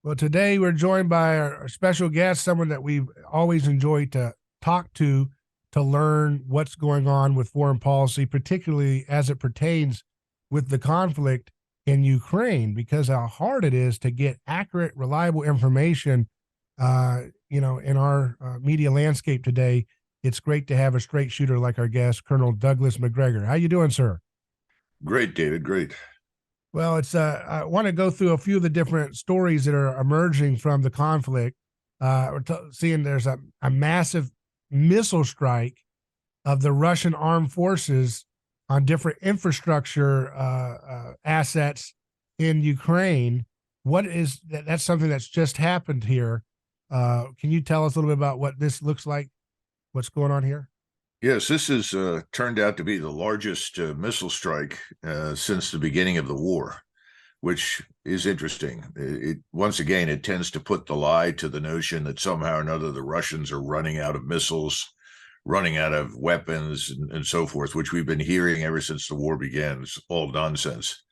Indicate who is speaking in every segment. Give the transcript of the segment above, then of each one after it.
Speaker 1: Well, today we're joined by our special guest, someone that we've always enjoyed to talk to learn what's going on with foreign policy, particularly as it pertains with the conflict in Ukraine, because how hard it is to get accurate, reliable information. In our media landscape today, it's great to have a straight shooter like our guest, Colonel Douglas Macgregor. How you doing, sir?
Speaker 2: Great, David. Great.
Speaker 1: Well, it's I want to go through a few of the different stories that are emerging from the conflict. Seeing there's a massive missile strike of the Russian armed forces on different infrastructure assets in Ukraine. What is that? That's something that's just happened here. Can you tell us a little bit about what this looks like? What's going on here?
Speaker 2: Yes, this has turned out to be the largest missile strike since the beginning of the war, which is interesting. Once again, it tends to put the lie to the notion that somehow or another the Russians are running out of missiles, running out of weapons, and so forth, which we've been hearing ever since the war began. It's all nonsense.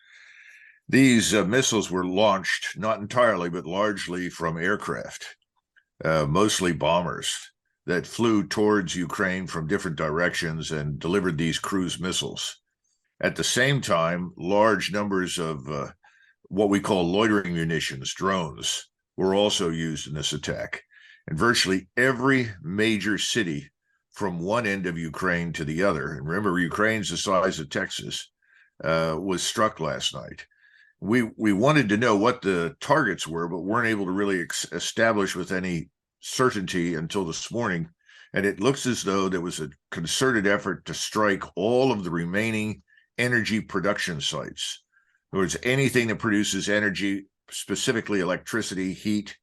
Speaker 2: These missiles were launched, not entirely, but largely from aircraft, mostly bombers that flew towards Ukraine from different directions and delivered these cruise missiles. At the same time, large numbers of what we call loitering munitions, drones, were also used in this attack. And virtually every major city from one end of Ukraine to the other, and remember, Ukraine's the size of Texas, was struck last night. We wanted to know what the targets were, but weren't able to really establish with any certainty until this morning. And it looks as though there was a concerted effort to strike all of the remaining energy production sites. In other words, anything that produces energy, specifically electricity, heat,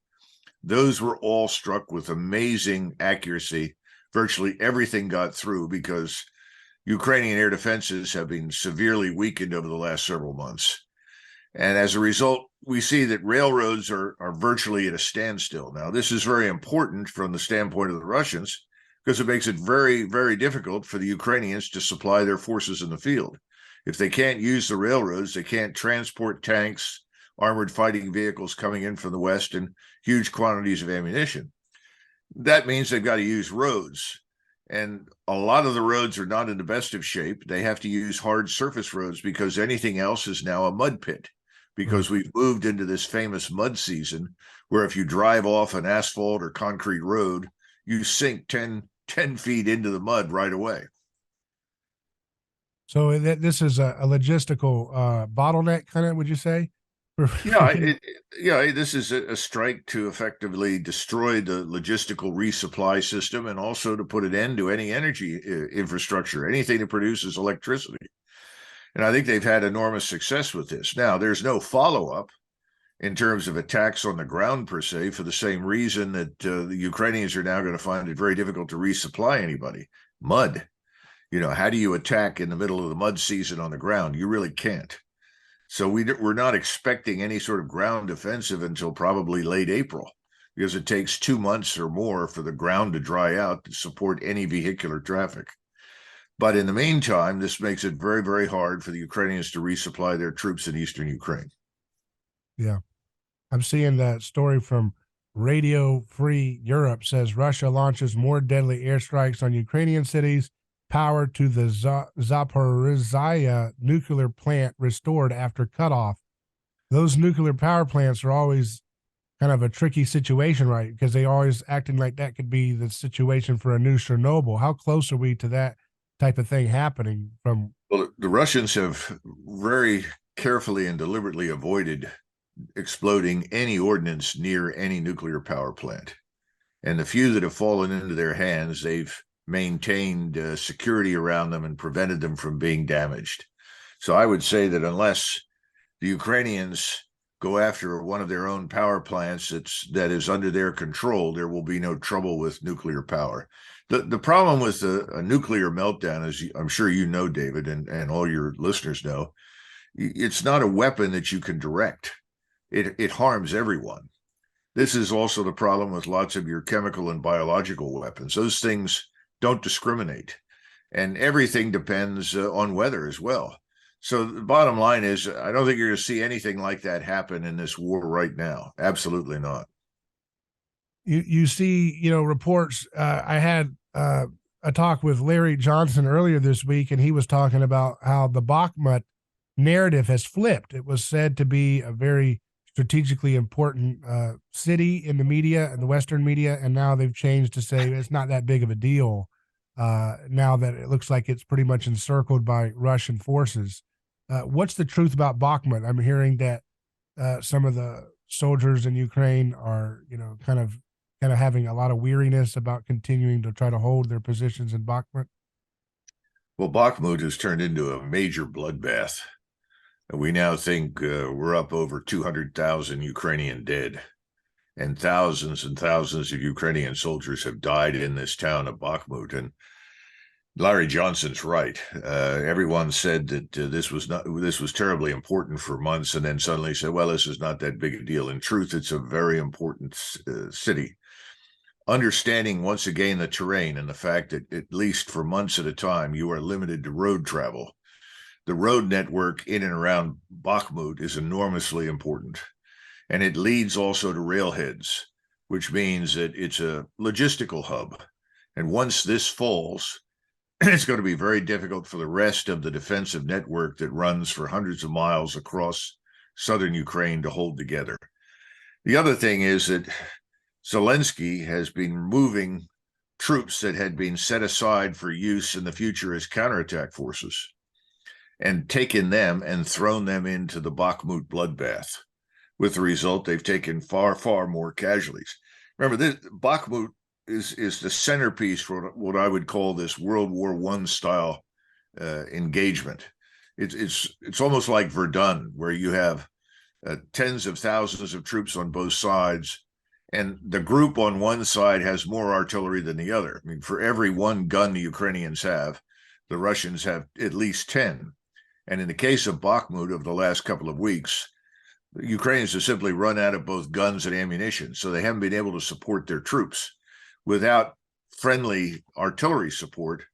Speaker 2: those were all struck with amazing accuracy. Virtually everything got through because Ukrainian air defenses have been severely weakened over the last several months. And as a result, we see that railroads are virtually at a standstill. Now, this is very important from the standpoint of the Russians because it makes it very, very difficult for the Ukrainians to supply their forces in the field. If they can't use the railroads, they can't transport tanks, armored fighting vehicles coming in from the West, and huge quantities of ammunition. That means they've got to use roads. And a lot of the roads are not in the best of shape. They have to use hard surface roads because anything else is now a mud pit. Because we've moved into this famous mud season where if you drive off an asphalt or concrete road, you sink 10 feet into the mud right away.
Speaker 1: So this is a logistical bottleneck, kind of, would you say?
Speaker 2: Yeah, this is a strike to effectively destroy the logistical resupply system and also to put an end to any energy infrastructure, anything that produces electricity. And I think they've had enormous success with this. Now, there's no follow-up in terms of attacks on the ground per se, for the same reason that the Ukrainians are now going to find it very difficult to resupply anybody. Mud. How do you attack in the middle of the mud season on the ground? You really can't. So we're not expecting any sort of ground offensive until probably late April, because it takes 2 months or more for the ground to dry out to support any vehicular traffic. But in the meantime, this makes it very, very hard for the Ukrainians to resupply their troops in eastern Ukraine.
Speaker 1: Yeah. I'm seeing that story from Radio Free Europe says Russia launches more deadly airstrikes on Ukrainian cities, power to the Zaporizhia nuclear plant restored after cutoff. Those nuclear power plants are always kind of a tricky situation, right? Because they always acting like that could be the situation for a new Chernobyl. How close are we to that type of thing happening from?
Speaker 2: Well, the Russians have very carefully and deliberately avoided exploding any ordnance near any nuclear power plant. And the few that have fallen into their hands, they've maintained security around them and prevented them from being damaged. So I would say that unless the Ukrainians go after one of their own power plants that is under their control, there will be no trouble with nuclear power. The problem with a nuclear meltdown, as I'm sure you know, David, and all your listeners know, it's not a weapon that you can direct. It harms everyone. This is also the problem with lots of your chemical and biological weapons. Those things don't discriminate. And everything depends on weather as well. So the bottom line is, I don't think you're going to see anything like that happen in this war right now. Absolutely not.
Speaker 1: You see, reports. I had a talk with Larry Johnson earlier this week, and he was talking about how the Bakhmut narrative has flipped. It was said to be a very strategically important city in the media and the Western media, and now they've changed to say it's not that big of a deal. Now that it looks like it's pretty much encircled by Russian forces. What's the truth about Bakhmut? I'm hearing that some of the soldiers in Ukraine are, kind of having a lot of weariness about continuing to try to hold their positions in Bakhmut.
Speaker 2: Well, Bakhmut has turned into a major bloodbath. We now think we're up over 200,000 Ukrainian dead, and thousands of Ukrainian soldiers have died in this town of Bakhmut. And Larry Johnson's right. Everyone said that this was terribly important for months, and then suddenly said, "Well, this is not that big a deal." In truth, it's a very important city. Understanding once again the terrain and the fact that at least for months at a time you are limited to road travel. The road network in and around Bakhmut is enormously important, and it leads also to railheads, which means that it's a logistical hub. And once this falls, it's going to be very difficult for the rest of the defensive network that runs for hundreds of miles across southern Ukraine to hold together. The other thing is that Zelensky has been moving troops that had been set aside for use in the future as counterattack forces and taken them and thrown them into the Bakhmut bloodbath. With the result, they've taken far, far more casualties. Remember, this Bakhmut is the centerpiece for what I would call this World War I style engagement. It's almost like Verdun, where you have tens of thousands of troops on both sides, and the group on one side has more artillery than the other. I mean, for every one gun the Ukrainians have, the Russians have at least 10. And in the case of Bakhmut over the last couple of weeks, the Ukrainians have simply run out of both guns and ammunition, so they haven't been able to support their troops. Without friendly artillery support,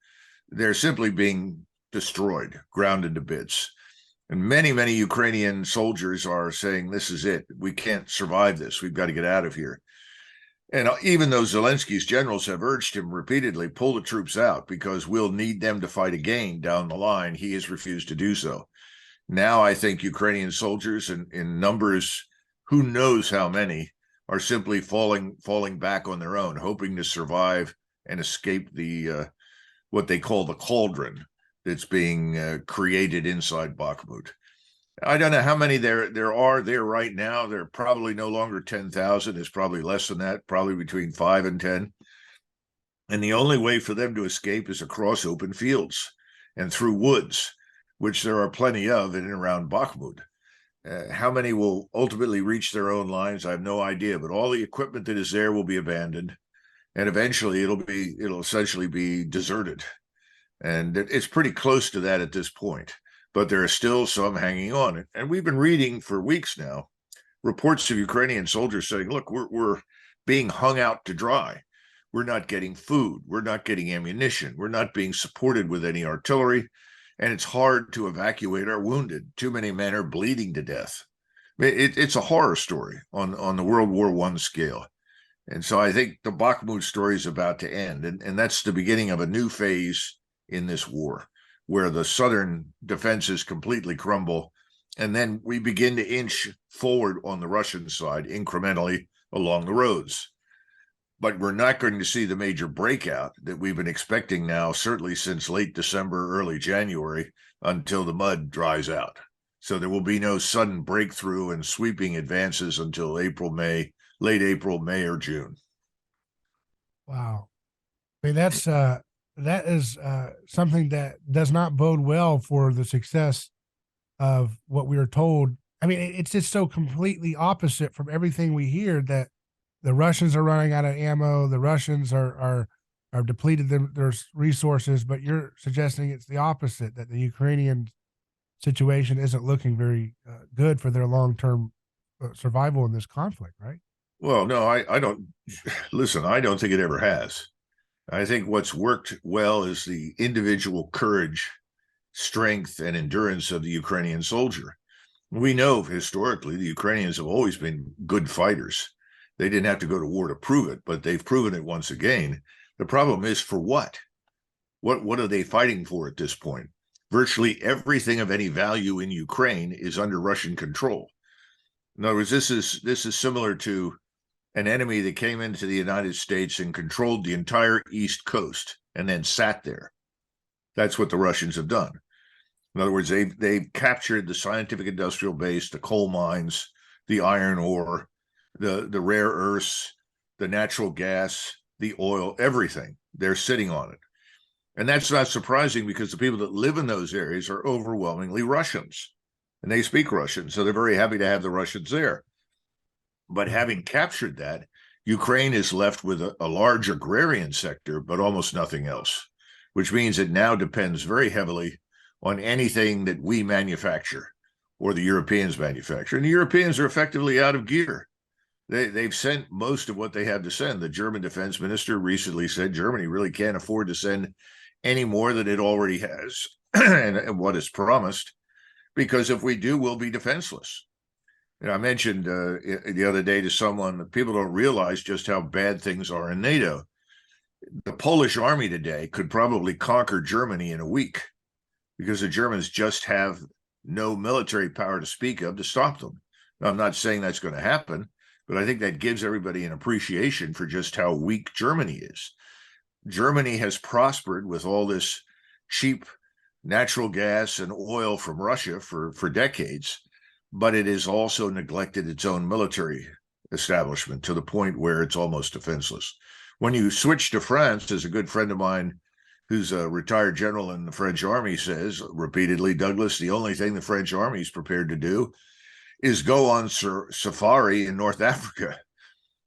Speaker 2: they're simply being destroyed, ground into bits. And many, many Ukrainian soldiers are saying, this is it. We can't survive this. We've got to get out of here. And even though Zelensky's generals have urged him repeatedly, pull the troops out because we'll need them to fight again down the line, he has refused to do so. Now I think Ukrainian soldiers in numbers, who knows how many, are simply falling back on their own, hoping to survive and escape the what they call the cauldron that's being created inside Bakhmut. I don't know how many there are there right now. They're probably no longer 10,000. It's probably less than that, probably between 5 and 10. And the only way for them to escape is across open fields and through woods, which there are plenty of in and around Bakhmut. How many will ultimately reach their own lines? I have no idea, but all the equipment that is there will be abandoned, and eventually it'll essentially be deserted. And it's pretty close to that at this point. But there are still some hanging on. And we've been reading for weeks now reports of Ukrainian soldiers saying, look, we're being hung out to dry. We're not getting food. We're not getting ammunition. We're not being supported with any artillery. And it's hard to evacuate our wounded. Too many men are bleeding to death. It's a horror story on the World War I scale. And so I think the Bakhmut story is about to end. And that's the beginning of a new phase in this war, where the southern defenses completely crumble, and then we begin to inch forward on the Russian side incrementally along the roads. But we're not going to see the major breakout that we've been expecting now, certainly since late December, early January, until the mud dries out. So there will be no sudden breakthrough and sweeping advances until late April, May, or June.
Speaker 1: Wow. I mean, that is something that does not bode well for the success of what we are told. I mean, it's just so completely opposite from everything we hear, that the Russians are running out of ammo. The Russians are depleted their resources, but you're suggesting it's the opposite, that the Ukrainian situation isn't looking very good for their long-term survival in this conflict, right?
Speaker 2: Well, no, I don't listen. I don't think it ever has. I think what's worked well is the individual courage strength and endurance of the Ukrainian soldier. We know historically the Ukrainians have always been good fighters. They didn't have to go to war to prove it, but they've proven it once again. The problem is, for what? What are they fighting for at this point? Virtually everything of any value in Ukraine is under Russian control. In other words, this is similar to an enemy that came into the United States and controlled the entire East Coast and then sat there. That's what the Russians have done. In other words, they've captured the scientific industrial base, the coal mines, the iron ore, the rare earths, the natural gas, the oil, everything. They're sitting on it. And that's not surprising because the people that live in those areas are overwhelmingly Russians. And they speak Russian, so they're very happy to have the Russians there. But having captured that, Ukraine is left with a large agrarian sector, but almost nothing else, which means it now depends very heavily on anything that we manufacture or the Europeans manufacture. And the Europeans are effectively out of gear. They've sent most of what they have to send. The German defense minister recently said Germany really can't afford to send any more than it already has and what is promised, because if we do, we'll be defenseless. And I mentioned the other day to someone that people don't realize just how bad things are in NATO. The Polish army today could probably conquer Germany in a week because the Germans just have no military power to speak of to stop them. Now, I'm not saying that's going to happen, but I think that gives everybody an appreciation for just how weak Germany is. Germany has prospered with all this cheap natural gas and oil from Russia for decades, but it has also neglected its own military establishment to the point where it's almost defenseless. When you switch to France, as a good friend of mine who's a retired general in the French army says repeatedly, Douglas, the only thing the French army is prepared to do is go on safari in North Africa.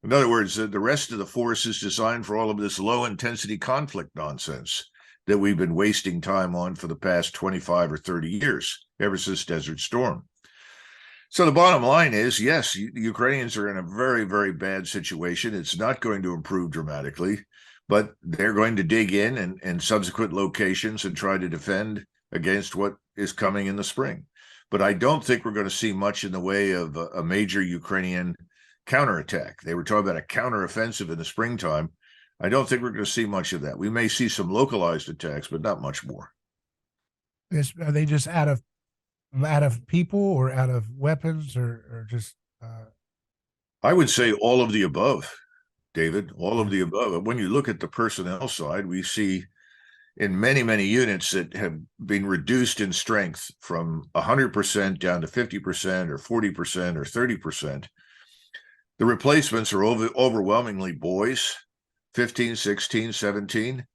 Speaker 2: In other words, the rest of the force is designed for all of this low-intensity conflict nonsense that we've been wasting time on for the past 25 or 30 years, ever since Desert Storm. So the bottom line is, yes, the Ukrainians are in a very, very bad situation. It's not going to improve dramatically, but they're going to dig in and subsequent locations and try to defend against what is coming in the spring. But I don't think we're going to see much in the way of a major Ukrainian counterattack. They were talking about a counteroffensive in the springtime. I don't think we're going to see much of that. We may see some localized attacks, but not much more.
Speaker 1: Are they just out of people or out of weapons or just?
Speaker 2: I would say all of the above, David, all of the above. When you look at the personnel side, we see in many, many units that have been reduced in strength from 100% down to 50% or 40% or 30%. The replacements are overwhelmingly boys, 15, 16, 17,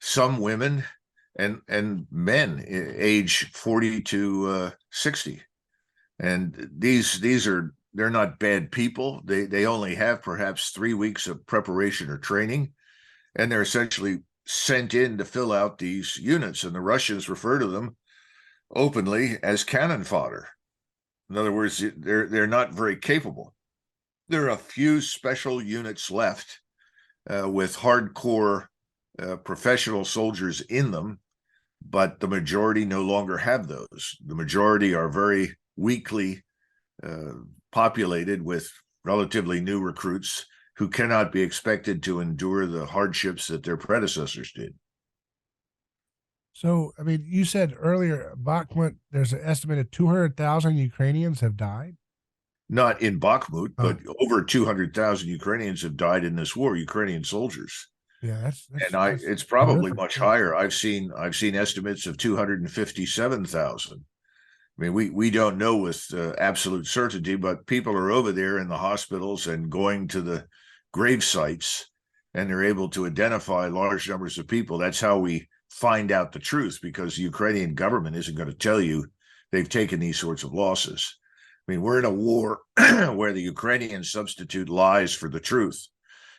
Speaker 2: some women, and men age 40 to 60. And they're not bad people. They only have perhaps 3 weeks of preparation or training, and they're essentially sent in to fill out these units. And the Russians refer to them openly as cannon fodder. In other words, they're not very capable. There are a few special units left with hardcore professional soldiers in them, but the majority no longer have those. The majority are very weakly populated with relatively new recruits who cannot be expected to endure the hardships that their predecessors did.
Speaker 1: So, I mean, you said earlier, Bakhmut, there's an estimated 200,000 Ukrainians have died.
Speaker 2: Not in Bakhmut, but over 200,000 Ukrainians have died in this war, Ukrainian soldiers.
Speaker 1: Yeah,
Speaker 2: it's probably much higher. I've seen estimates of 257,000. I mean, we don't know with absolute certainty, but people are over there in the hospitals and going to the grave sites, and they're able to identify large numbers of people. That's how we find out the truth, because the Ukrainian government isn't going to tell you they've taken these sorts of losses. I mean, we're in a war where the Ukrainians substitute lies for the truth.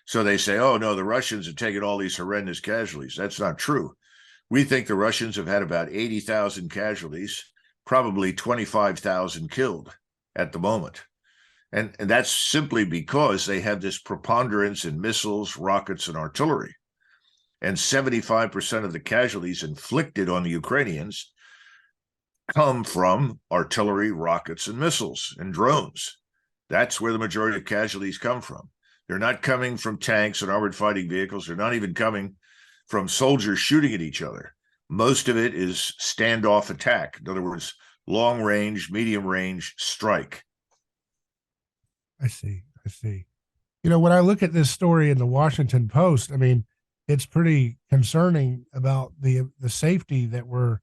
Speaker 2: So they say, oh, no, the Russians have taken all these horrendous casualties. That's not true. We think the Russians have had about 80,000 casualties, probably 25,000 killed at the moment. And that's simply because they have this preponderance in missiles, rockets, and artillery. And 75% of the casualties inflicted on the Ukrainians come from artillery, rockets, and missiles and drones. That's where the majority of casualties come from. They're not coming from tanks and armored fighting vehicles. They're not even coming from soldiers shooting at each other. Most of it is standoff attack. In other words, long range, medium range strike.
Speaker 1: I see. I see. You know, when I look at this story in the Washington Post, I mean, it's pretty concerning about the safety that we're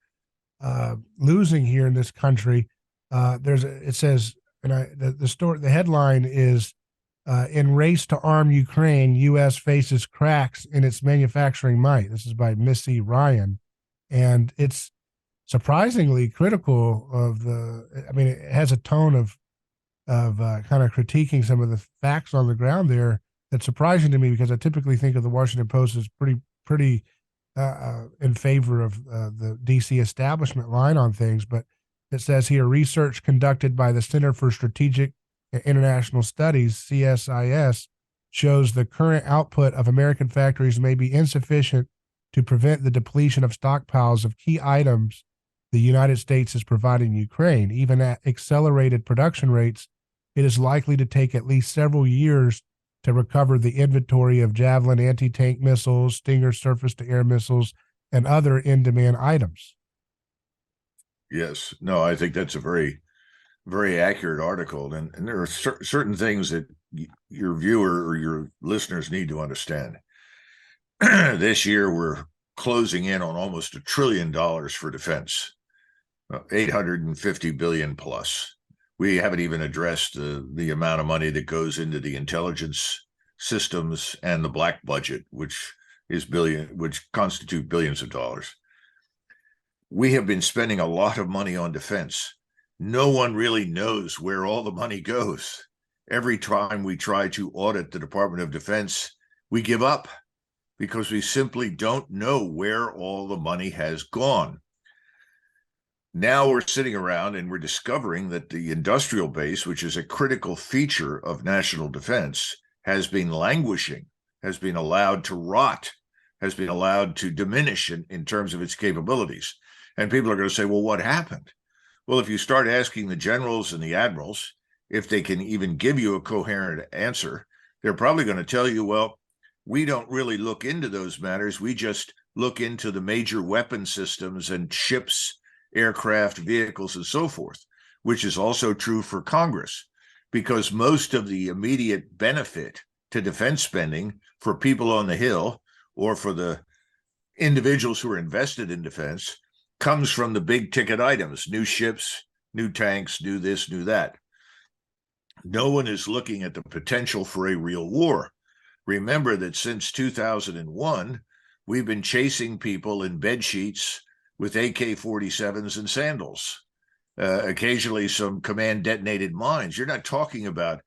Speaker 1: losing here in this country. It says, and the story, the headline is, in race to arm Ukraine, U.S. faces cracks in its manufacturing might. This is by Missy Ryan, and it's surprisingly critical of the. I mean, it has a tone of kind of critiquing some of the facts on the ground there. That's surprising to me because I typically think of the Washington Post as pretty in favor of the DC establishment line on things. But it says here research conducted by the Center for Strategic and International Studies (CSIS) shows the current output of American factories may be insufficient to prevent the depletion of stockpiles of key items the United States is providing Ukraine. Even at accelerated production rates, it is likely to take at least several years to recover the inventory of Javelin anti-tank missiles, Stinger surface-to-air missiles, and other in-demand items.
Speaker 2: Yes. No, I think that's a very, very accurate article. And there are certain things that your viewer or your listeners need to understand. This year, we're closing in on almost $1 trillion for defense, 850 billion plus. We haven't even addressed the amount of money that goes into the intelligence systems and the black budget, which constitute billions of dollars. We have been spending a lot of money on defense. No one really knows where all the money goes. Every time we try to audit the Department of Defense, we give up because we simply don't know where all the money has gone. Now we're sitting around and we're discovering that the industrial base, which is a critical feature of national defense, has been languishing, has been allowed to rot, has been allowed to diminish in terms of its capabilities. And people are going to say, well, what happened? Well, if you start asking the generals and the admirals if they can even give you a coherent answer, they're probably going to tell you, well, we don't really look into those matters. We just look into the major weapon systems and ships, aircraft, vehicles, and so forth, which is also true for Congress, because most of the immediate benefit to defense spending for people on the Hill or for the individuals who are invested in defense comes from the big ticket items, new ships, new tanks, new this, new that. No one is looking at the potential for a real war. Remember that since 2001, we've been chasing people in bed sheets with AK-47s and sandals, occasionally some command detonated mines. You're not talking about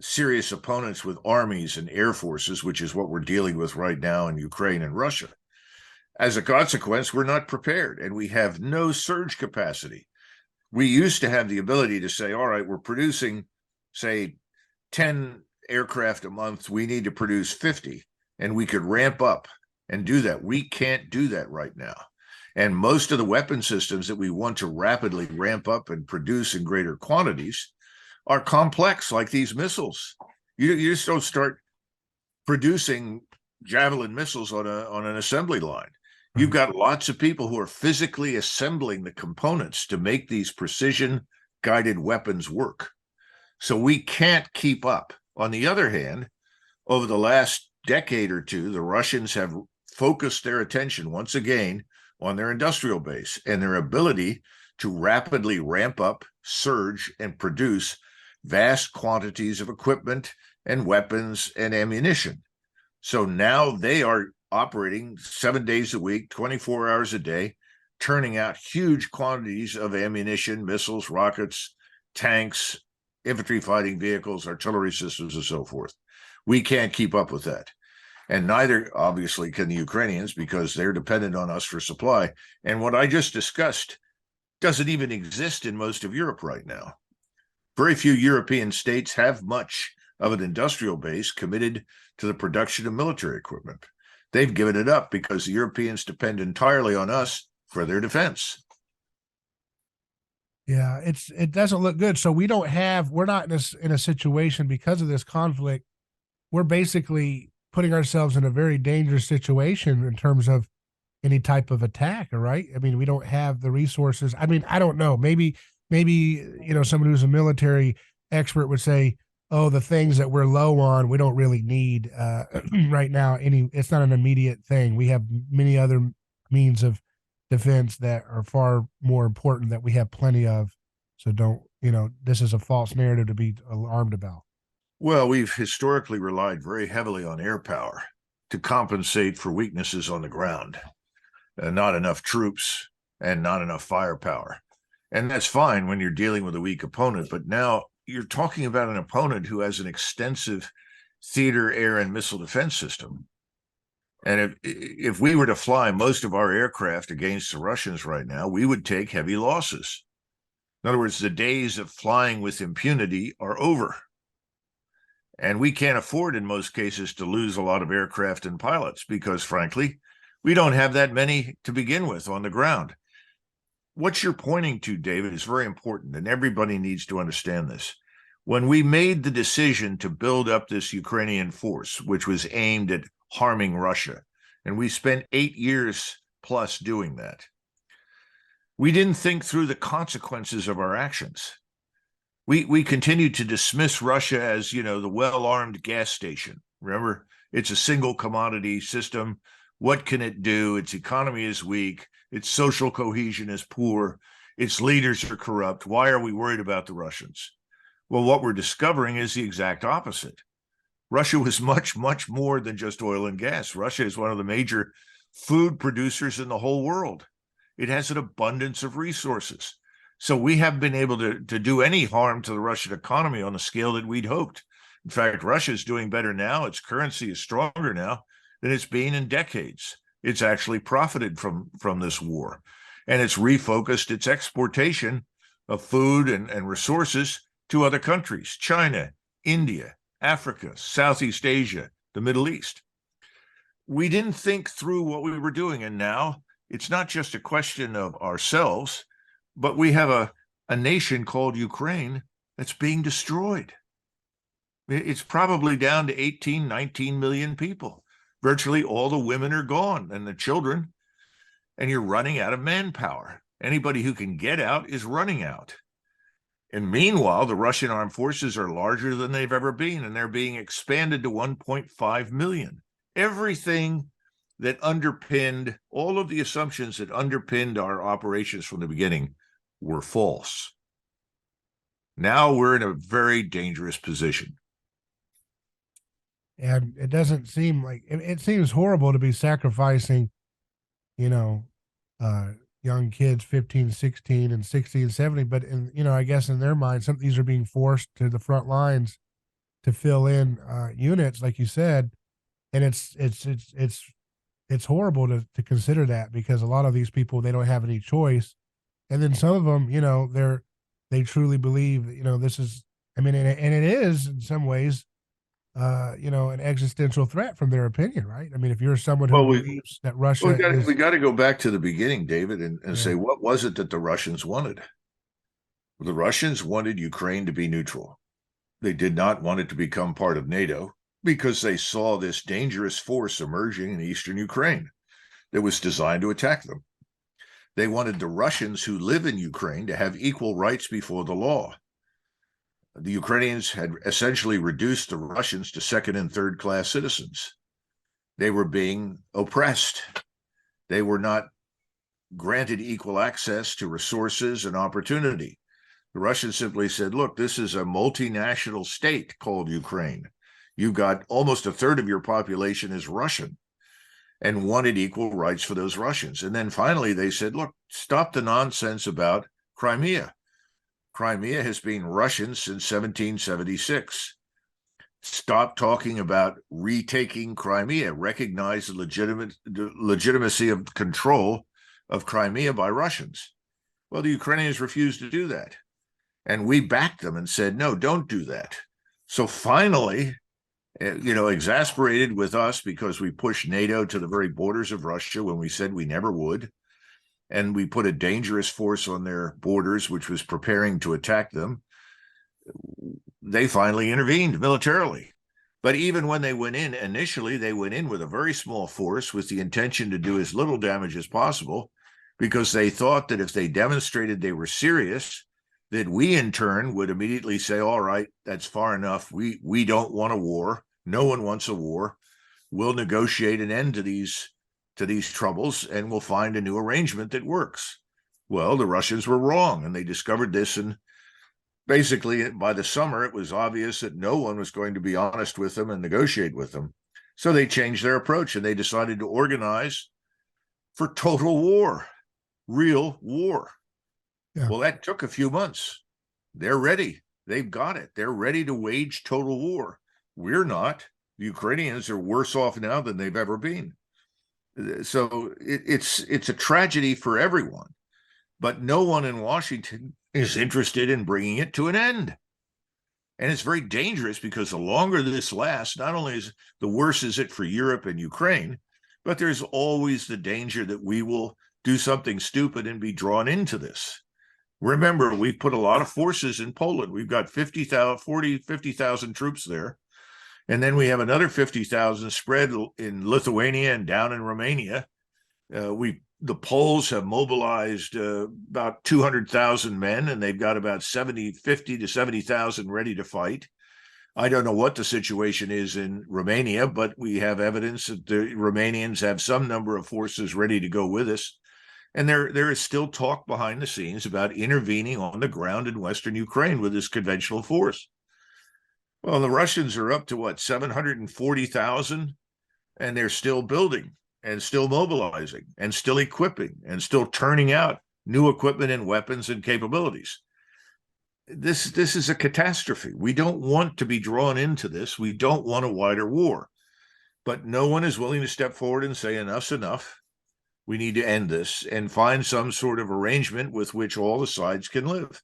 Speaker 2: serious opponents with armies and air forces, which is what we're dealing with right now in Ukraine and Russia. As a consequence, we're not prepared and we have no surge capacity. We used to have the ability to say, all right, we're producing, say, 10 aircraft a month. We need to produce 50, and we could ramp up and do that. We can't do that right now. And most of the weapon systems that we want to rapidly ramp up and produce in greater quantities are complex, like these missiles. You just don't start producing Javelin missiles on an assembly line. You've got lots of people who are physically assembling the components to make these precision guided weapons work. So we can't keep up. On the other hand, over the last decade or two, the Russians have focused their attention once again on their industrial base and their ability to rapidly ramp up, surge, and produce vast quantities of equipment and weapons and ammunition. So now they are operating 7 days a week, 24 hours a day, turning out huge quantities of ammunition, missiles, rockets, tanks, infantry fighting vehicles, artillery systems, and so forth. We can't keep up with that. And neither, obviously, can the Ukrainians, because they're dependent on us for supply. And what I just discussed doesn't even exist in most of Europe right now. Very few European states have much of an industrial base committed to the production of military equipment. They've given it up because the Europeans depend entirely on us for their defense.
Speaker 1: Yeah, it doesn't look good. So we're not in a situation because of this conflict. We're basically putting ourselves in a very dangerous situation in terms of any type of attack, right? I mean, we don't have the resources. I mean, I don't know. Maybe someone who's a military expert would say, "Oh, the things that we're low on, we don't really need right now. It's not an immediate thing. We have many other means of defense that are far more important that we have plenty of. So don't, this is a false narrative to be alarmed about."
Speaker 2: Well, we've historically relied very heavily on air power to compensate for weaknesses on the ground. Not enough troops and not enough firepower. And that's fine when you're dealing with a weak opponent. But now you're talking about an opponent who has an extensive theater, air, and missile defense system. And if we were to fly most of our aircraft against the Russians right now, we would take heavy losses. In other words, the days of flying with impunity are over. And we can't afford, in most cases, to lose a lot of aircraft and pilots because, frankly, we don't have that many to begin with on the ground. What you're pointing to, David, is very important, and everybody needs to understand this. When we made the decision to build up this Ukrainian force, which was aimed at harming Russia, and we spent 8 years plus doing that, we didn't think through the consequences of our actions. We continued to dismiss Russia as, the well-armed gas station. Remember, it's a single commodity system. What can it do? Its economy is weak. Its social cohesion is poor. Its leaders are corrupt. Why are we worried about the Russians? Well, what we're discovering is the exact opposite. Russia was much, much more than just oil and gas. Russia is one of the major food producers in the whole world. It has an abundance of resources. So we haven't been able to do any harm to the Russian economy on the scale that we'd hoped. In fact, Russia is doing better now. Its currency is stronger now than it's been in decades. It's actually profited from this war. And it's refocused its exportation of food and resources to other countries: China, India, Africa, Southeast Asia, the Middle East. We didn't think through what we were doing. And now it's not just a question of ourselves, but we have a nation called Ukraine that's being destroyed. It's probably down to 18, 19 million people. Virtually all the women are gone and the children, and you're running out of manpower. Anybody who can get out is running out. And meanwhile, the Russian armed forces are larger than they've ever been, and they're being expanded to 1.5 million. Everything that underpinned, all of the assumptions that underpinned our operations from the beginning were false. Now we're in a very dangerous position.
Speaker 1: And it doesn't seem like it seems horrible to be sacrificing, you know, young kids 15, 16 and 60 and 70. But I guess in their mind, some of these are being forced to the front lines to fill in units, like you said. And it's horrible to consider that, because a lot of these people, they don't have any choice. And then some of them, they truly believe that, this is, I mean, and it is in some ways, an existential threat from their opinion, right? I mean, if you're someone who believes that Russia
Speaker 2: we got to go back to the beginning, David, and say, what was it that the Russians wanted? The Russians wanted Ukraine to be neutral. They did not want it to become part of NATO because they saw this dangerous force emerging in eastern Ukraine that was designed to attack them. They wanted the Russians who live in Ukraine to have equal rights before the law. The Ukrainians had essentially reduced the Russians to second and third class citizens. They were being oppressed. They were not granted equal access to resources and opportunity. The Russians simply said, look, this is a multinational state called Ukraine. You've got almost a third of your population is Russian, and wanted equal rights for those Russians. And then finally they said, look, stop the nonsense about Crimea. Crimea has been Russian since 1776. Stop talking about retaking Crimea. Recognize the legitimacy of control of Crimea by Russians. Well, the Ukrainians refused to do that. And we backed them and said, no, don't do that. So finally, exasperated with us because we pushed NATO to the very borders of Russia when we said we never would, and we put a dangerous force on their borders, which was preparing to attack them, they finally intervened militarily. But even when they went in, initially, they went in with a very small force with the intention to do as little damage as possible, because they thought that if they demonstrated they were serious, that we in turn would immediately say, all right, that's far enough. We don't want a war. No one wants a war. We'll negotiate an end to these troubles, and we'll find a new arrangement that works. Well, the Russians were wrong, and they discovered this, and basically by the summer, it was obvious that no one was going to be honest with them and negotiate with them. So they changed their approach, and they decided to organize for total war, real war.
Speaker 1: Yeah.
Speaker 2: Well, that took a few months. They're ready. They've got it. They're ready to wage total war. We're not. The Ukrainians are worse off now than they've ever been. So it's a tragedy for everyone, but no one in Washington is interested in bringing it to an end. And it's very dangerous, because the longer this lasts, not only is the worse is it for Europe and Ukraine, but there's always the danger that we will do something stupid and be drawn into this. Remember, we've put a lot of forces in Poland. We've got 50,000 troops there. And then we have another 50,000 spread in Lithuania and down in Romania. The Poles have mobilized about 200,000 men, and they've got about 50 to 70,000 ready to fight. I don't know what the situation is in Romania, but we have evidence that the Romanians have some number of forces ready to go with us. And there is still talk behind the scenes about intervening on the ground in Western Ukraine with this conventional force. Well, the Russians are up to what, 740,000, and they're still building and still mobilizing and still equipping and still turning out new equipment and weapons and capabilities. This is a catastrophe. We don't want to be drawn into this. We don't want a wider war, but no one is willing to step forward and say enough's enough. We need to end this and find some sort of arrangement with which all the sides can live.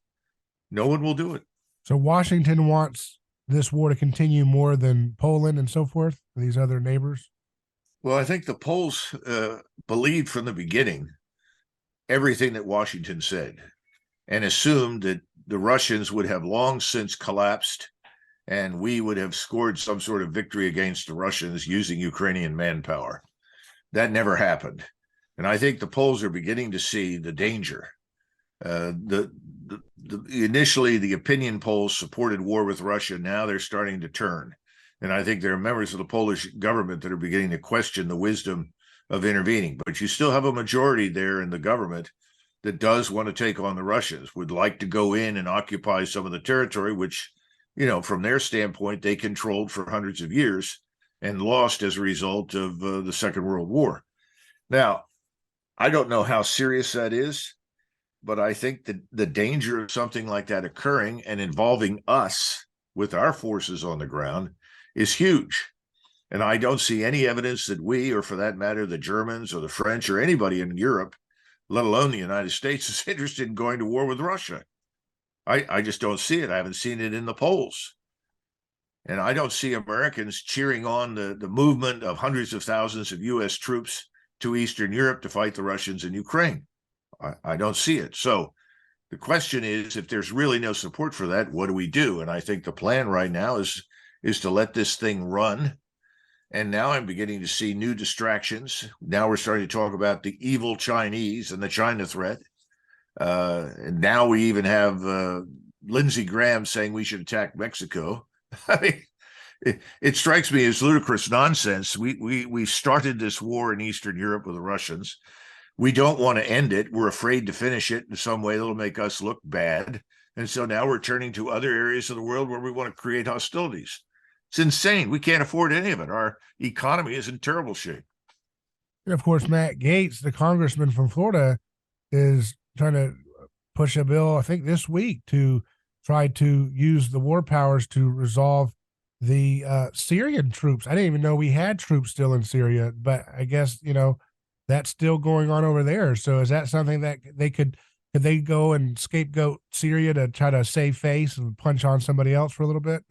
Speaker 2: No one will do it.
Speaker 1: So Washington wants this war to continue more than Poland and so forth, these other neighbors?
Speaker 2: Well, I think the Poles believed from the beginning everything that Washington said, and assumed that the Russians would have long since collapsed, and we would have scored some sort of victory against the Russians using Ukrainian manpower. That never happened. And I think the Poles are beginning to see the danger. Initially, the opinion polls supported war with Russia. Now they're starting to turn. And I think there are members of the Polish government that are beginning to question the wisdom of intervening. But you still have a majority there in the government that does want to take on the Russians, would like to go in and occupy some of the territory, which, from their standpoint, they controlled for hundreds of years and lost as a result of the Second World War. Now, I don't know how serious that is, but I think that the danger of something like that occurring and involving us with our forces on the ground is huge. And I don't see any evidence that we, or for that matter, the Germans or the French or anybody in Europe, let alone the United States, is interested in going to war with Russia. I just don't see it. I haven't seen it in the polls. And I don't see Americans cheering on the movement of hundreds of thousands of U.S. troops to Eastern Europe to fight the Russians in Ukraine. I don't see it. So the question is, if there's really no support for that, what do we do? And I think the plan right now is to let this thing run. And now I'm beginning to see new distractions. Now we're starting to talk about the evil Chinese and the China threat. And now we even have Lindsey Graham saying we should attack Mexico. I mean, it strikes me as ludicrous nonsense. We started this war in Eastern Europe with the Russians. We don't want to end it. We're afraid to finish it in some way that'll make us look bad. And so now we're turning to other areas of the world where we want to create hostilities. It's insane. We can't afford any of it. Our economy is in terrible shape.
Speaker 1: And of course, Matt Gaetz, the congressman from Florida, is trying to push a bill, I think this week, to try to use the war powers to resolve the Syrian troops. I didn't even know we had troops still in Syria, but I guess, that's still going on over there. So is that something that could they go and scapegoat Syria to try to save face and punch on somebody else for a little bit?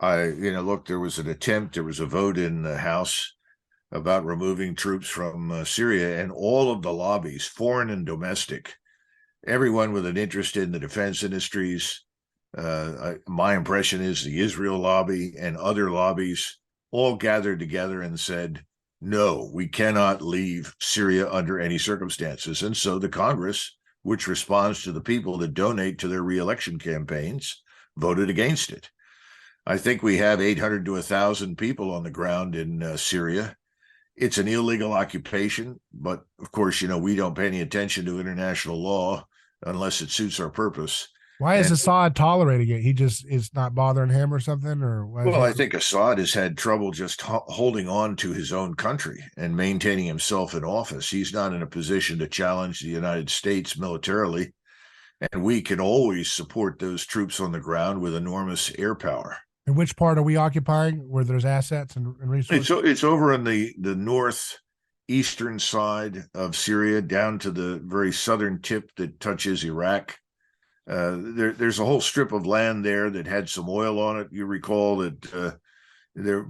Speaker 2: Look, there was an attempt, there was a vote in the House about removing troops from Syria, and all of the lobbies, foreign and domestic, everyone with an interest in the defense industries. My impression is the Israel lobby and other lobbies all gathered together and said, no, we cannot leave Syria under any circumstances. And so the Congress, which responds to the people that donate to their reelection campaigns, voted against it. I think we have 800 to 1,000 people on the ground in Syria. It's an illegal occupation, but of course, we don't pay any attention to international law unless it suits our purpose.
Speaker 1: Why is
Speaker 2: And
Speaker 1: Assad tolerating it? He just is not bothering him or something, or why is
Speaker 2: well,
Speaker 1: he?
Speaker 2: I think Assad has had trouble just holding on to his own country and maintaining himself in office. He's not in a position to challenge the United States militarily, and we can always support those troops on the ground with enormous air power.
Speaker 1: And which part are we occupying where there's assets and resources?
Speaker 2: It's over on the northeastern side of Syria, down to the very southern tip that touches Iraq. There's a whole strip of land there that had some oil on it. You recall that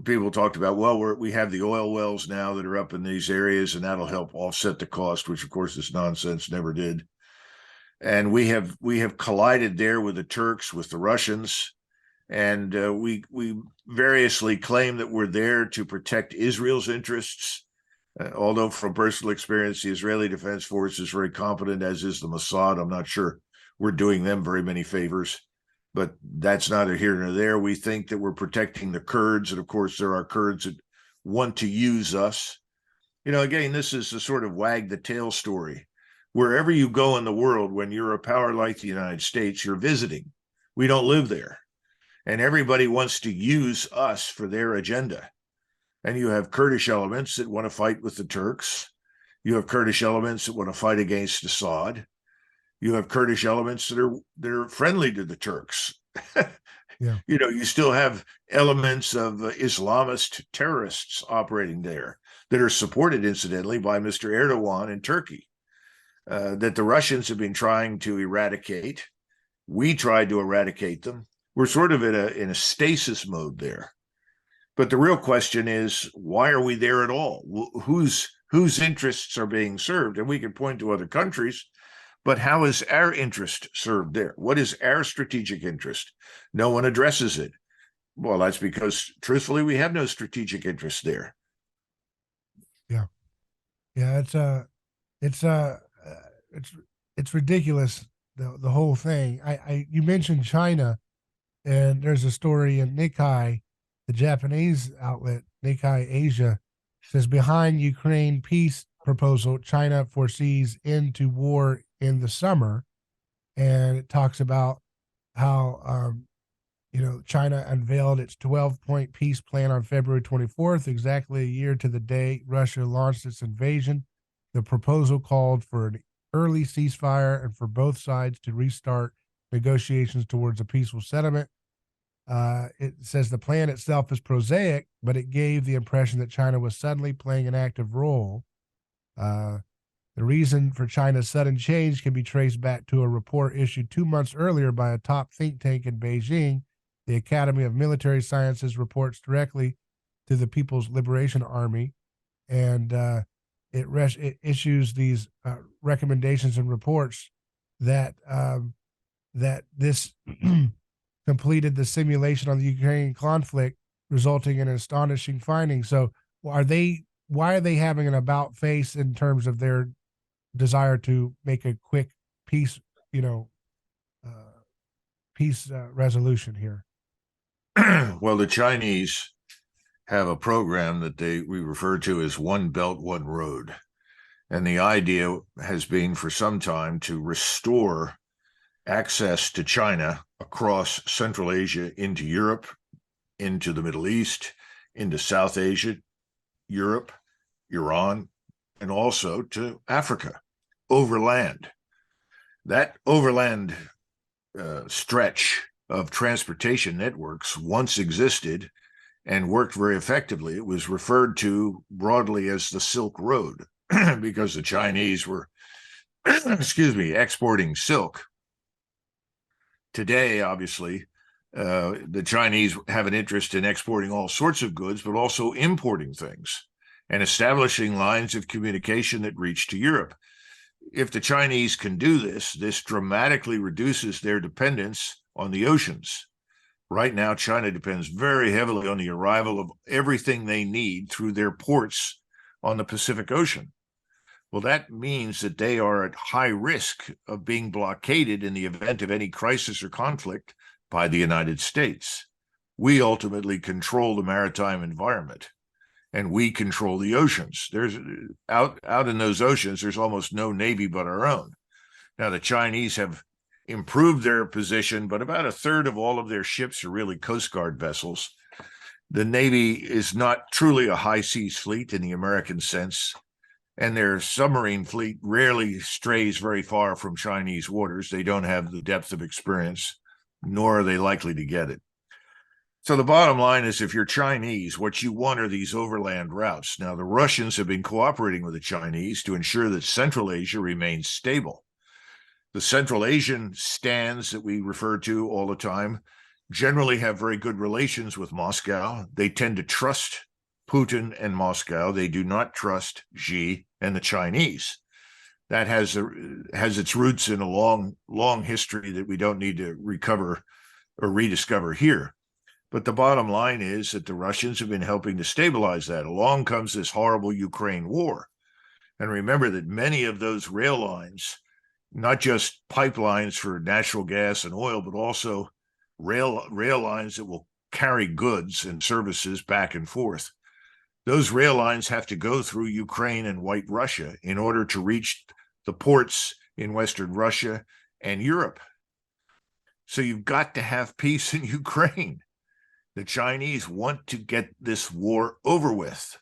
Speaker 2: people talked about, well, we have the oil wells now that are up in these areas, and that'll help offset the cost, which of course is nonsense, never did. And we have collided there with the Turks, with the Russians, and we variously claim that we're there to protect Israel's interests. Although from personal experience, the Israeli Defense Force is very competent, as is the Mossad. I'm not sure we're doing them very many favors, but that's neither here nor there. We think that we're protecting the Kurds, and of course there are Kurds that want to use us. Again, this is the sort of wag the tail story. Wherever you go in the world, when you're a power like the United States, you're visiting. We don't live there. And everybody wants to use us for their agenda. And you have Kurdish elements that want to fight with the Turks. You have Kurdish elements that want to fight against Assad. You have Kurdish elements that are friendly to the Turks.
Speaker 1: Yeah.
Speaker 2: You still have elements of Islamist terrorists operating there that are supported, incidentally, by Mr. Erdogan in Turkey, that the Russians have been trying to eradicate. We tried to eradicate them. We're sort of in a stasis mode there. But the real question is, why are we there at all? Whose interests are being served? And we can point to other countries, but how is our interest served there? What is our strategic interest? No one addresses it. Well, that's because, truthfully, we have no strategic interest there.
Speaker 1: Yeah, it's ridiculous, the whole thing. You mentioned China, and there's a story in Nikkei, the Japanese outlet, Nikkei Asia, says behind Ukraine peace proposal, China foresees end to war in the summer. And it talks about how, China unveiled its 12-point peace plan on February 24th, exactly a year to the day Russia launched its invasion. The proposal called for an early ceasefire and for both sides to restart negotiations towards a peaceful settlement. It says the plan itself is prosaic, but it gave the impression that China was suddenly playing an active role. The reason for China's sudden change can be traced back to a report issued 2 months earlier by a top think tank in Beijing. The Academy of Military Sciences reports directly to the People's Liberation Army, and it issues these recommendations and reports that that this completed the simulation on the Ukrainian conflict, resulting in astonishing findings. So, why are they having an about face in terms of their desire to make a quick peace, resolution here?
Speaker 2: Well, the Chinese have a program that we refer to as One Belt, One Road. And the idea has been for some time to restore access to China across Central Asia into Europe, into the Middle East, into South Asia, Europe, Iran, and also to Africa, overland. That overland stretch of transportation networks once existed and worked very effectively. It was referred to broadly as the Silk Road because the Chinese were, exporting silk. Today, obviously, the Chinese have an interest in exporting all sorts of goods, but also importing things. and establishing lines of communication that reach to Europe. If the Chinese can do this, this dramatically reduces their dependence on the oceans. Right now, China depends very heavily on the arrival of everything they need through their ports on the Pacific Ocean. Well, that means that they are at high risk of being blockaded in the event of any crisis or conflict by the United States. We ultimately control the maritime environment, and we control the oceans. There's out in those oceans, there's almost no navy but our own. Now, the Chinese have improved their position, but about a third of all of their ships are really Coast Guard vessels. The Navy is not truly a high seas fleet in the American sense, and their submarine fleet rarely strays very far from Chinese waters. They don't have the depth of experience, nor are they likely to get it. So the bottom line is, if you're Chinese, what you want are these overland routes. Now, the Russians have been cooperating with the Chinese to ensure that Central Asia remains stable. The Central Asian stands that we refer to all the time generally have very good relations with Moscow. They tend to trust Putin and Moscow. They do not trust Xi and the Chinese. That has its roots in a long history that we don't need to recover or rediscover here. But the bottom line is that the Russians have been helping to stabilize that. Along comes this horrible Ukraine war. And remember that many of those rail lines, not just pipelines for natural gas and oil, but also rail lines that will carry goods and services back and forth. Those rail lines have to go through Ukraine and White Russia in order to reach the ports in Western Russia and Europe. So you've got to have peace in Ukraine. The Chinese want to get this war over with,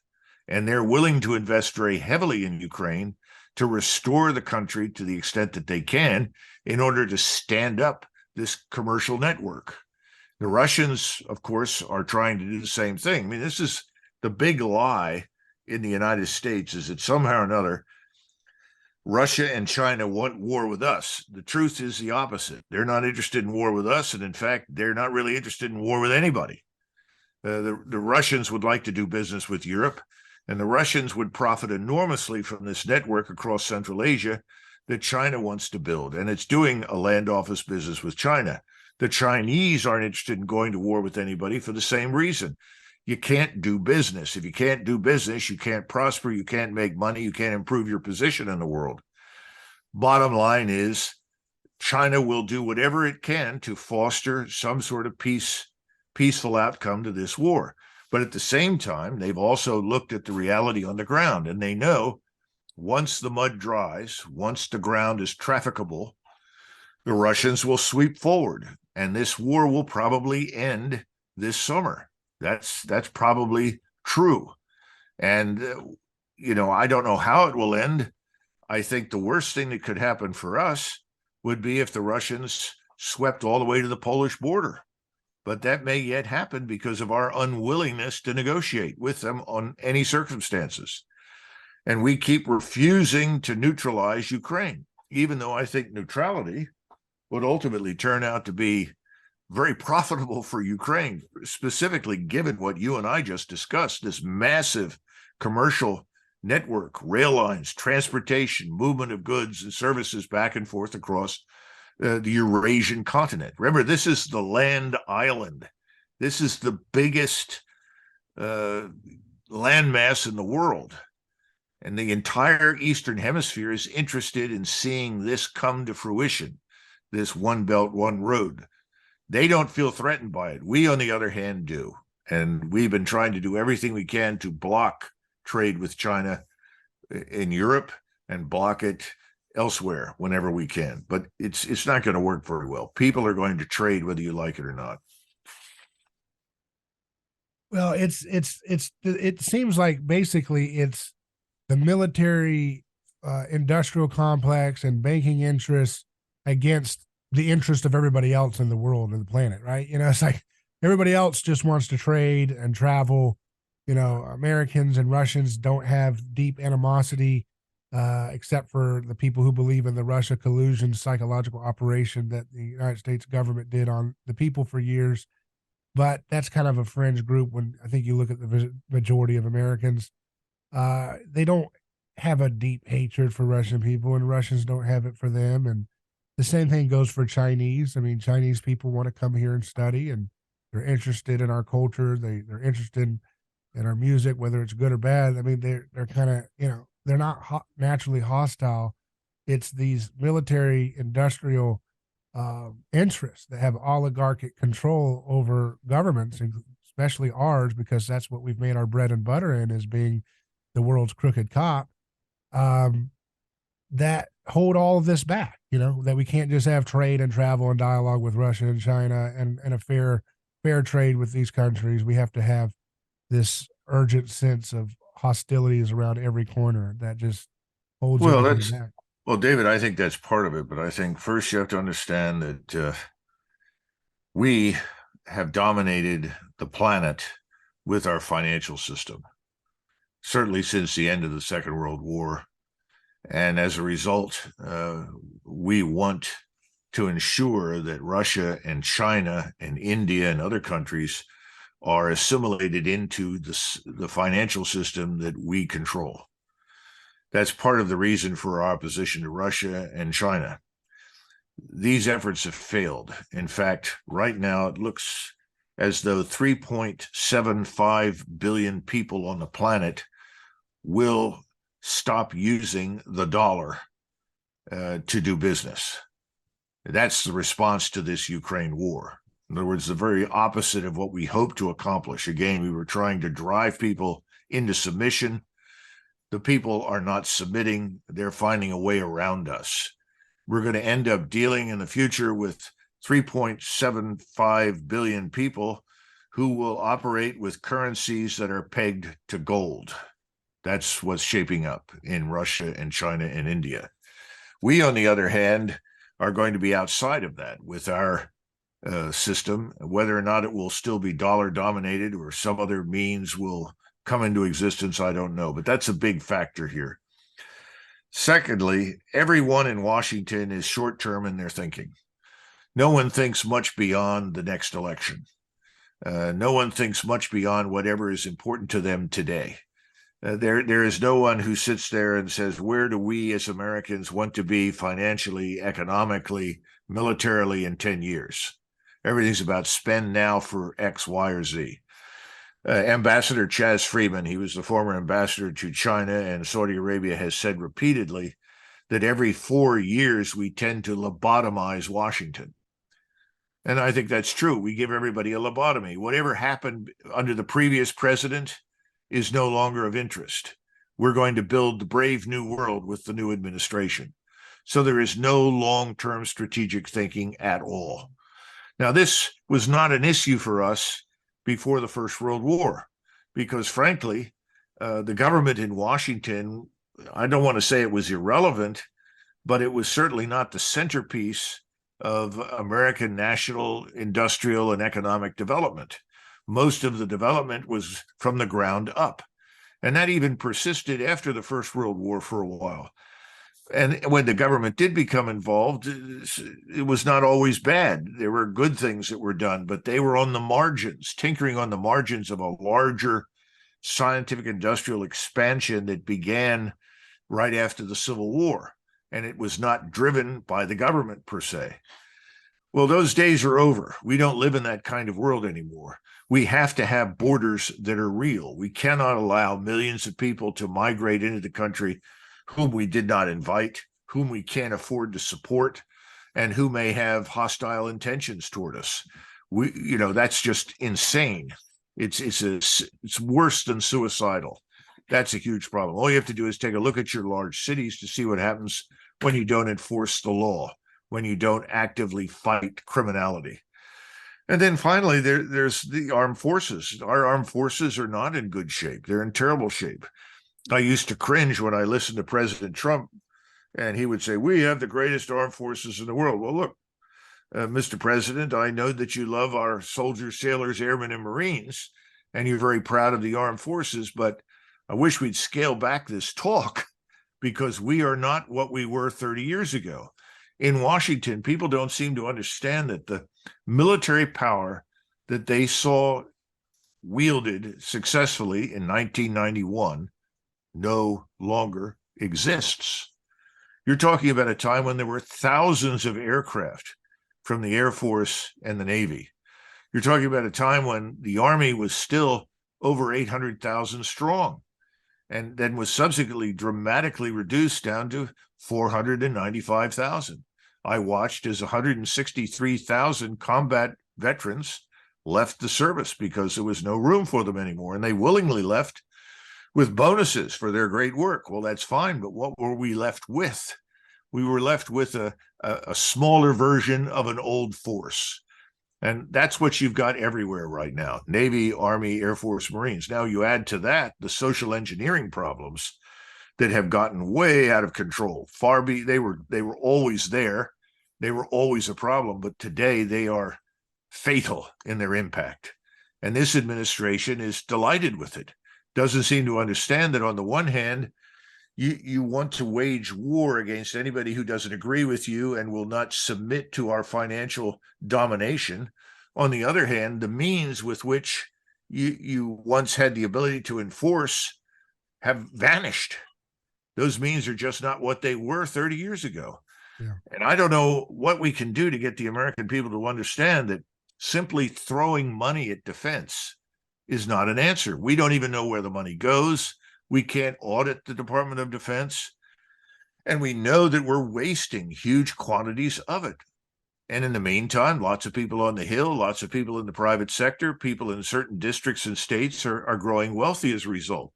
Speaker 2: and they're willing to invest very heavily in Ukraine to restore the country to the extent that they can in order to stand up this commercial network. The Russians, of course, are trying to do the same thing. I mean, this is the big lie in the United States, is that somehow or another Russia and China want war with us. The truth is the opposite. They're not interested in war with us, and in fact, they're not really interested in war with anybody. The Russians would like to do business with Europe, and the Russians would profit enormously from this network across Central Asia that China wants to build, and it's doing a land office business with China. The Chinese aren't interested in going to war with anybody for the same reason. You can't do business. If you can't do business, you can't prosper, you can't make money, you can't improve your position in the world. Bottom line is, China will do whatever it can to foster some sort of peaceful outcome to this war. But at the same time, they've also looked at the reality on the ground, and they know once the mud dries, once the ground is trafficable, the Russians will sweep forward, and this war will probably end this summer. That's probably true. And, I don't know how it will end. I think the worst thing that could happen for us would be if the Russians swept all the way to the Polish border. But that may yet happen because of our unwillingness to negotiate with them on any circumstances. And we keep refusing to neutralize Ukraine, even though I think neutrality would ultimately turn out to be very profitable for Ukraine, specifically given what you and I just discussed, this massive commercial network, rail lines, transportation, movement of goods and services back and forth across the Eurasian continent. Remember, this is the land island. This is the biggest landmass in the world. And the entire Eastern Hemisphere is interested in seeing this come to fruition, this one belt, one road. They don't feel threatened by it. We, on the other hand, do. And we've been trying to do everything we can to block trade with China in Europe and block it elsewhere whenever we can. But it's not going to work very well. People are going to trade whether you like it or not.
Speaker 1: Well, it seems like basically it's the military industrial complex and banking interests against the interest of everybody else in the world and the planet, right? It's like everybody else just wants to trade and travel. Americans and Russians don't have deep animosity, except for the people who believe in the Russia collusion psychological operation that the United States government did on the people for years. But that's kind of a fringe group when I think you look at the majority of Americans. They don't have a deep hatred for Russian people, and Russians don't have it for them. And the same thing goes for Chinese. I mean, Chinese people want to come here and study, and they're interested in our culture. They're interested in our music, whether it's good or bad. I mean, they're kind of, they're not naturally hostile. It's these military industrial interests that have oligarchic control over governments, especially ours, because that's what we've made our bread and butter in, is being the world's crooked cop. Um, that hold all of this back, that we can't just have trade and travel and dialogue with Russia and China and a fair trade with these countries. We have to have this urgent sense of hostilities around every corner that just holds
Speaker 2: Well,
Speaker 1: everything
Speaker 2: that's
Speaker 1: back.
Speaker 2: well, David, I think that's part of it, but I think first you have to understand that we have dominated the planet with our financial system, certainly since the end of the Second World War. And as a result, we want to ensure that Russia and China and India and other countries are assimilated into the financial system that we control. That's part of the reason for our opposition to Russia and China. These efforts have failed. In fact, right now it looks as though 3.75 billion people on the planet will stop using the dollar to do business. That's the response to this Ukraine war. In other words, the very opposite of what we hoped to accomplish. Again, we were trying to drive people into submission. The people are not submitting. They're finding a way around us. We're going to end up dealing in the future with 3.75 billion people who will operate with currencies that are pegged to gold. That's what's shaping up in Russia and China and India. We, on the other hand, are going to be outside of that with our system. Whether or not it will still be dollar dominated or some other means will come into existence, I don't know. But that's a big factor here. Secondly, everyone in Washington is short-term in their thinking. No one thinks much beyond the next election. No one thinks much beyond whatever is important to them today. There is no one who sits there and says, where do we as Americans want to be financially, economically, militarily in 10 years? Everything's about spend now for X, Y, or Z. Ambassador Chaz Freeman, he was the former ambassador to China and Saudi Arabia, has said repeatedly that every 4 years we tend to lobotomize Washington. And I think that's true. We give everybody a lobotomy. Whatever happened under the previous president is no longer of interest. We're going to build the brave new world with the new administration. So there is no long-term strategic thinking at all. Now, this was not an issue for us before the First World War, because frankly, the government in Washington, I don't want to say it was irrelevant, but it was certainly not the centerpiece of American national, industrial, and economic development. Most of the development was from the ground up. And that even persisted after the First World War for a while. And when the government did become involved, it was not always bad. There were good things that were done, but they were on the margins, tinkering on the margins of a larger scientific industrial expansion that began right after the Civil War. And it was not driven by the government per se. Well, those days are over. We don't live in that kind of world anymore. We have to have borders that are real. We cannot allow millions of people to migrate into the country whom we did not invite, whom we can't afford to support, and who may have hostile intentions toward us. That's just insane. It's worse than suicidal. That's a huge problem. All you have to do is take a look at your large cities to see what happens when you don't enforce the law, when you don't actively fight criminality. And then finally, there's the armed forces. Our armed forces are not in good shape. They're in terrible shape. I used to cringe when I listened to President Trump, and he would say, we have the greatest armed forces in the world. Well, look, Mr. President, I know that you love our soldiers, sailors, airmen, and Marines, and you're very proud of the armed forces, but I wish we'd scale back this talk because we are not what we were 30 years ago. In Washington, people don't seem to understand that the military power that they saw wielded successfully in 1991 no longer exists. You're talking about a time when there were thousands of aircraft from the Air Force and the Navy. You're talking about a time when the Army was still over 800,000 strong, and then was subsequently dramatically reduced down to 495,000. I watched as 163,000 combat veterans left the service because there was no room for them anymore, and they willingly left with bonuses for their great work. Well, that's fine, but what were we left with? We were left with a smaller version of an old force. And that's what you've got everywhere right now: Navy, Army, Air Force, Marines. Now you add to that the social engineering problems that have gotten way out of control. They were always there. They were always a problem, but today they are fatal in their impact. And this administration is delighted with it. Doesn't seem to understand that on the one hand, you want to wage war against anybody who doesn't agree with you and will not submit to our financial domination. On the other hand, the means with which you once had the ability to enforce have vanished. Those means are just not what they were 30 years ago.
Speaker 1: Yeah.
Speaker 2: And I don't know what we can do to get the American people to understand that simply throwing money at defense is not an answer. We don't even know where the money goes. We can't audit the Department of Defense. And we know that we're wasting huge quantities of it. And in the meantime, lots of people on the Hill, lots of people in the private sector, people in certain districts and states are growing wealthy as a result.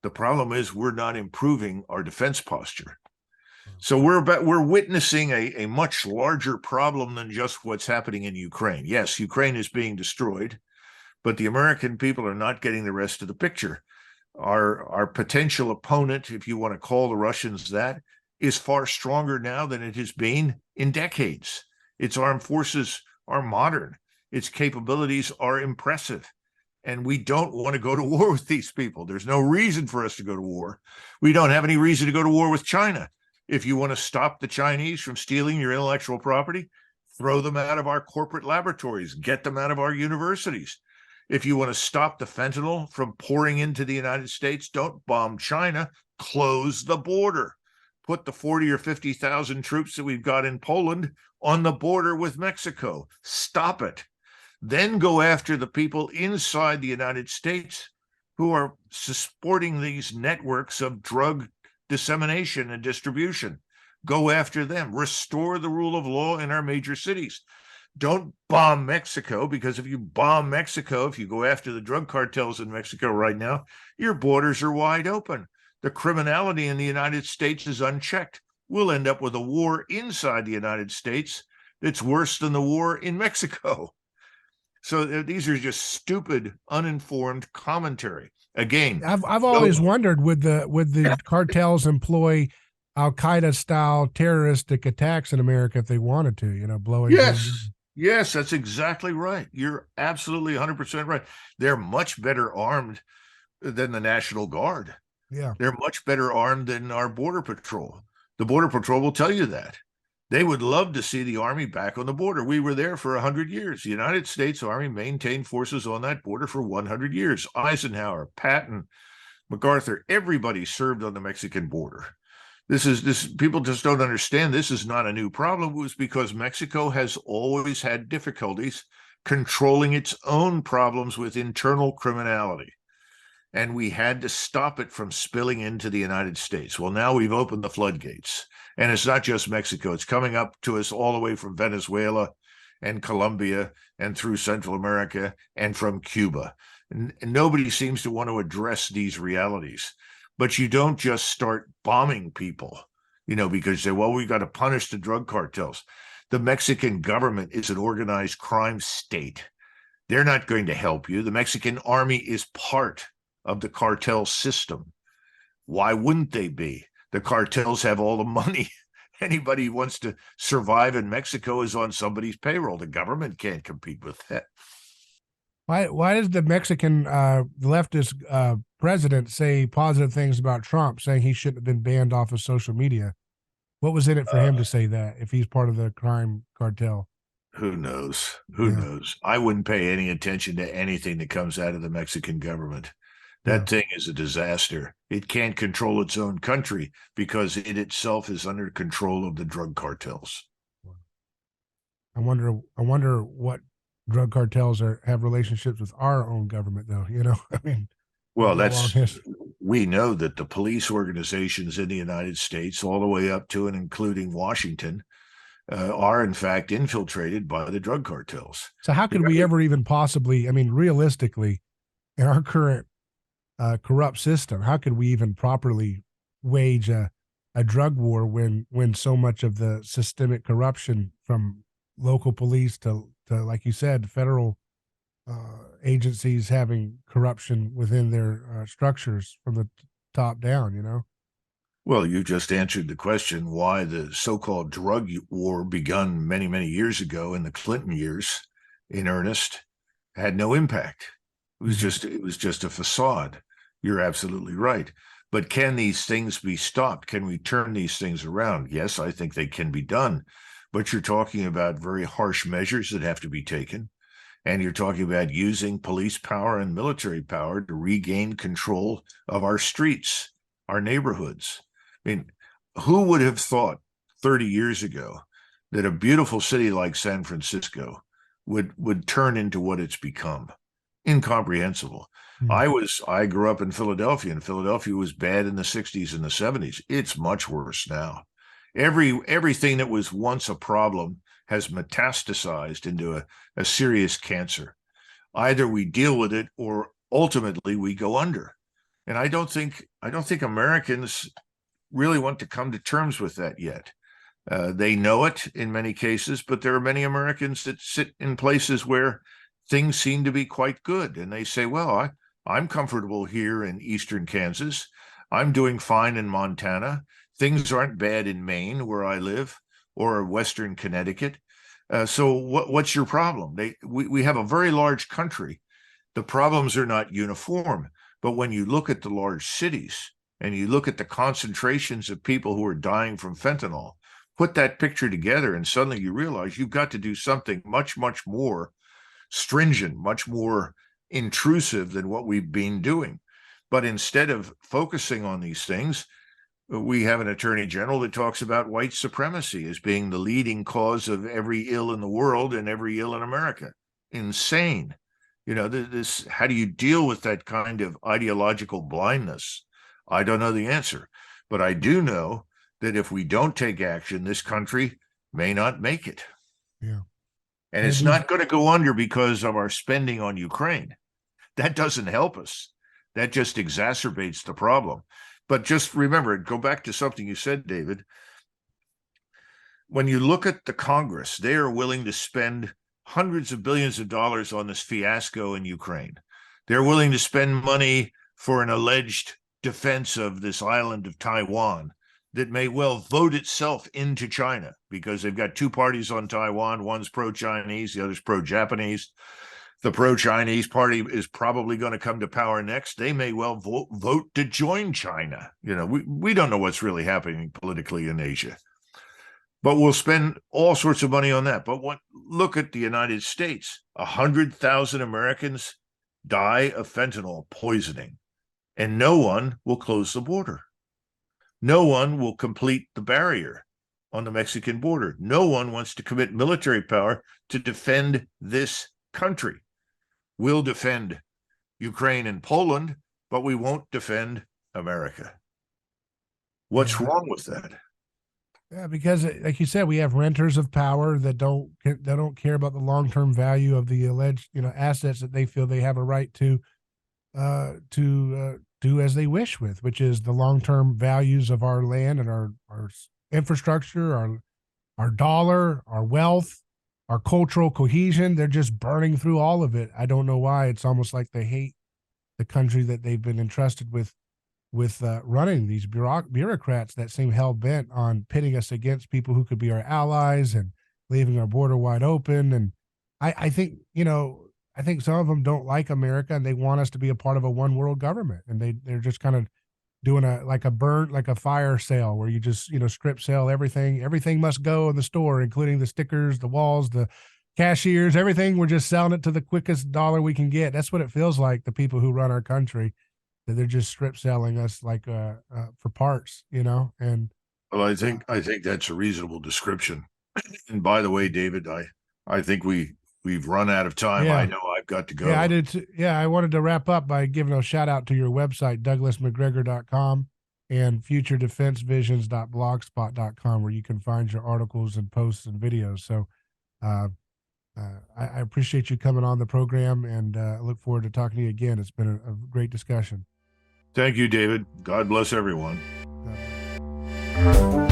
Speaker 2: The problem is we're not improving our defense posture. So we're witnessing a much larger problem than just what's happening in Ukraine. Yes, Ukraine is being destroyed, but the American people are not getting the rest of the picture. Our potential opponent, if you want to call the Russians that, is far stronger now than it has been in decades. Its armed forces are modern. Its capabilities are impressive. And we don't want to go to war with these people. There's no reason for us to go to war. We don't have any reason to go to war with China. If you want to stop the Chinese from stealing your intellectual property, throw them out of our corporate laboratories, get them out of our universities. If you want to stop the fentanyl from pouring into the United States, don't bomb China, close the border. Put the 40 or 50,000 troops that we've got in Poland on the border with Mexico. Stop it. Then go after the people inside the United States who are supporting these networks of drug dissemination and distribution. Go after them. Restore the rule of law in our major cities. Don't bomb Mexico, because if you bomb Mexico, if you go after the drug cartels in Mexico right now, your borders are wide open. The criminality in the United States is unchecked. We'll end up with a war inside the United States that's worse than the war in Mexico. So these are just stupid, uninformed commentary. Again,
Speaker 1: I've always wondered, would the cartels employ Al-Qaeda style terroristic attacks in America if they wanted to, blowing.
Speaker 2: Yes, that's exactly right. You're absolutely 100% right. They're much better armed than the National Guard.
Speaker 1: Yeah.
Speaker 2: They're much better armed than our Border Patrol. The Border Patrol will tell you that. They would love to see the Army back on the border. We were there for 100 years. The United States Army maintained forces on that border for 100 years. Eisenhower, Patton, MacArthur, everybody served on the Mexican border. This people just don't understand. This is not a new problem. It was because Mexico has always had difficulties controlling its own problems with internal criminality. And we had to stop it from spilling into the United States. Well, now we've opened the floodgates. And it's not just Mexico. It's coming up to us all the way from Venezuela and Colombia and through Central America and from Cuba. And nobody seems to want to address these realities. But you don't just start bombing people, because you say, well, we've got to punish the drug cartels. The Mexican government is an organized crime state. They're not going to help you. The Mexican army is part of the cartel system. Why wouldn't they be? The cartels have all the money. Anybody who wants to survive in Mexico is on somebody's payroll. The government can't compete with that.
Speaker 1: Why does the Mexican leftist president say positive things about Trump, saying he shouldn't have been banned off of social media? What was in it for him to say that if he's part of the crime cartel?
Speaker 2: Who knows? Who knows? I wouldn't pay any attention to anything that comes out of the Mexican government.
Speaker 1: Yeah.
Speaker 2: That thing is a disaster. It can't control its own country because it itself is under control of the drug cartels.
Speaker 1: I wonder what drug cartels have relationships with our own government, though. I mean, we've
Speaker 2: Well,
Speaker 1: got a long
Speaker 2: that's
Speaker 1: history.
Speaker 2: we know that the police organizations in the United States, all the way up to and including Washington, are in fact infiltrated by the drug cartels.
Speaker 1: So how could we ever even possibly? I mean, realistically, in our current corrupt system, how could we even properly wage a drug war when so much of the systemic corruption from local police to like you said, federal agencies having corruption within their structures from the top down?
Speaker 2: Well, you just answered the question why the so-called drug war begun many, many years ago in the Clinton years in earnest had no impact. It was just a facade. You're absolutely right. But can these things be stopped? Can we turn these things around? Yes, I think they can be done. But you're talking about very harsh measures that have to be taken. And you're talking about using police power and military power to regain control of our streets, our neighborhoods. I mean, who would have thought 30 years ago that a beautiful city like San Francisco would turn into what it's become? Incomprehensible.
Speaker 1: Mm.
Speaker 2: I grew up in Philadelphia, and Philadelphia was bad in the 60s and the 70s. It's much worse now. Everything that was once a problem has metastasized into a serious cancer. Either we deal with it or ultimately we go under. And I don't think Americans really want to come to terms with that yet. They know it in many cases, but there are many Americans that sit in places where things seem to be quite good. And they say, well, I'm comfortable here in eastern Kansas. I'm doing fine in Montana. Things aren't bad in Maine, where I live, or western Connecticut. So what's your problem? We have a very large country. The problems are not uniform. But when you look at the large cities and you look at the concentrations of people who are dying from fentanyl, put that picture together and suddenly you realize you've got to do something much, much more stringent, much more intrusive than what we've been doing. But instead of focusing on these things, we have an attorney general that talks about white supremacy as being the leading cause of every ill in the world and every ill in America. Insane. This, how do you deal with that kind of ideological blindness? I don't know the answer, but I do know that if we don't take action, this country may not make it.
Speaker 1: Yeah.
Speaker 2: And it's not going to go under because of our spending on Ukraine. That doesn't help us. That just exacerbates the problem. But just remember, go back to something you said, David. When you look at the Congress, they are willing to spend hundreds of billions of dollars on this fiasco in Ukraine. They're willing to spend money for an alleged defense of this island of Taiwan that may well vote itself into China because they've got two parties on Taiwan. One's pro-Chinese, the other's pro-Japanese. The pro-Chinese party is probably going to come to power next. They may well vote to join China. We don't know what's really happening politically in Asia. But we'll spend all sorts of money on that. But look at the United States. 100,000 Americans die of fentanyl poisoning, and no one will close the border. No one will complete the barrier on the Mexican border. No one wants to commit military power to defend this country. We'll defend Ukraine and Poland, but we won't defend America. What's wrong with that?
Speaker 1: Yeah, because like you said, we have renters of power that don't care about the long-term value of the alleged assets that they feel they have a right to do as they wish with, which is the long-term values of our land and our infrastructure, our dollar, our wealth, our cultural cohesion. They're just burning through all of it. I don't know why. It's almost like they hate the country that they've been entrusted with running, these bureaucrats that seem hell-bent on pitting us against people who could be our allies and leaving our border wide open. And I think some of them don't like America and they want us to be a part of a one world government. And they're just kind of doing a fire sale where you just, strip sell everything. Everything must go in the store, including the stickers, the walls, the cashiers, everything. We're just selling it to the quickest dollar we can get. That's what it feels like, the people who run our country. that they're just strip selling us like for parts, you know. And
Speaker 2: Well, I think that's a reasonable description. And by the way, David, I think we've run out of time. I
Speaker 1: yeah,
Speaker 2: know I've got to
Speaker 1: yeah, I
Speaker 2: go.
Speaker 1: did too. Yeah, I wanted to wrap up by giving a shout out to your website, douglasmcgregor.com and futuredefensevisions.blogspot.com, where you can find your articles and posts and videos. So uh, I appreciate you coming on the program, and I look forward to talking to you again. It's been a great discussion.
Speaker 2: Thank you, David. God bless everyone.
Speaker 1: Uh,